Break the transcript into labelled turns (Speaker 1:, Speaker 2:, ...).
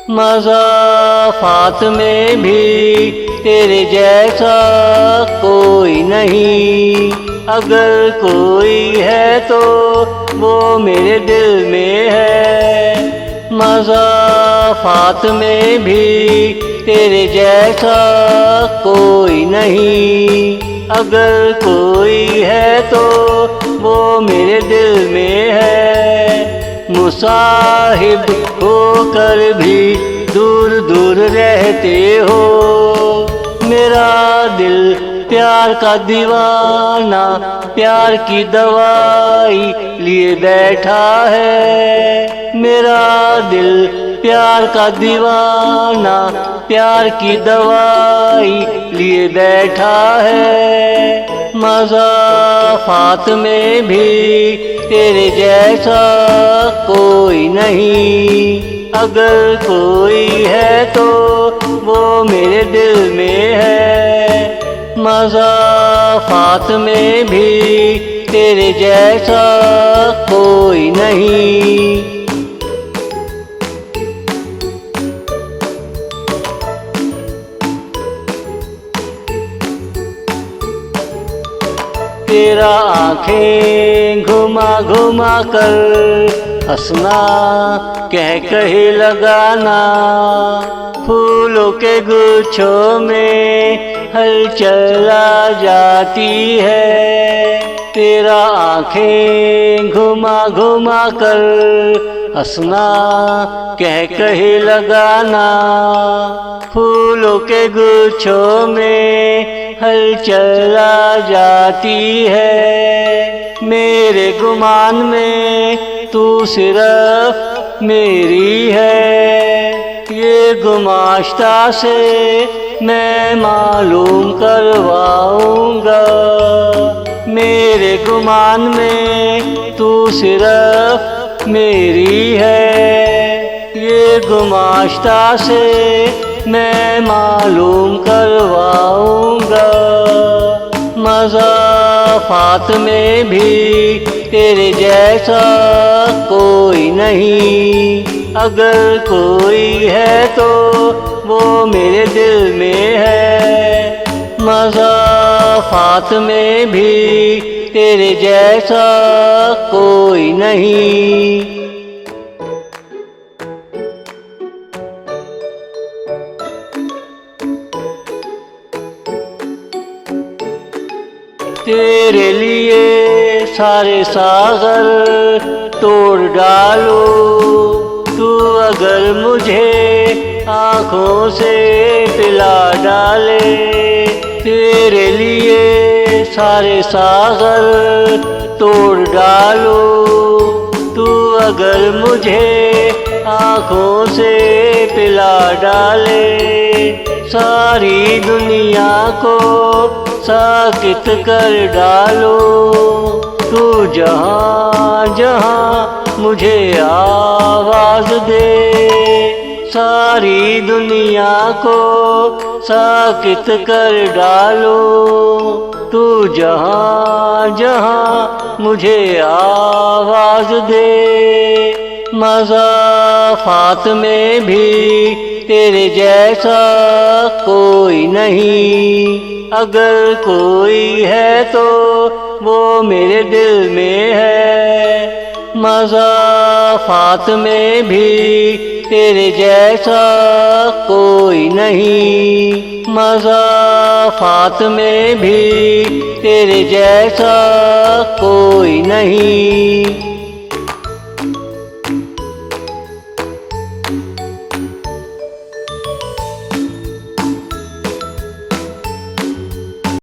Speaker 1: मज़ाफ़ात में भी तेरे जैसा कोई नहीं। अगर कोई है तो वो मेरे दिल में है। मज़ाफ़ात में भी तेरे जैसा कोई नहीं। अगर कोई है तो वो मेरे दिल में है। मुसाहिब होकर भी दूर दूर रहते हो। मेरा दिल प्यार का दीवाना प्यार की दवाई लिए बैठा है। मेरा दिल प्यार का दीवाना प्यार की दवाई लिए बैठा है। मज़ाफ़ात में भी तेरे जैसा कोई नहीं। अगर कोई है तो वो मेरे दिल में है। मज़ाफ़ात में भी तेरे जैसा कोई नहीं। तेरा आँखें घुमा घुमा कर हंसना कह कहे लगाना। फूलों के गुच्छों में हलचल आ जाती है। तेरा आँखें घुमा घुमा कर हंसना कह कहे लगाना। फूलों के गुच्छों में हलचल आ जाती है। मेरे गुमान में तू सिर्फ मेरी है। ये गुमाश्ता से मैं मालूम करवाऊंगा। मेरे गुमान में तू सिर्फ मेरी है। ये गुमाश्ता से मैं मालूम करवाऊंगा। मज़ाफ़ात में भी तेरे जैसा कोई नहीं। अगर कोई है तो वो मेरे दिल में है। मज़ाफ़ात में भी तेरे जैसा कोई नहीं। तेरे लिए सारे सागर तोड़ डालो। तू अगर मुझे आँखों से पिला डाले। तेरे लिए सारे सागर तोड़ डालो। तू अगर मुझे आँखों से पिला डाले। सारी दुनिया को साकित कर डालो। तू जहाँ जहाँ मुझे आवाज़ दे। सारी दुनिया को साकित कर डालो। तू जहाँ जहाँ मुझे आवाज़ दे। मज़ाफ़ात में भी तेरे जैसा कोई नहीं। अगर कोई है तो वो मेरे दिल में है। मज़ाफ़ात में भी तेरे जैसा कोई नहीं। मज़ाफ़ात में भी तेरे जैसा कोई नहीं।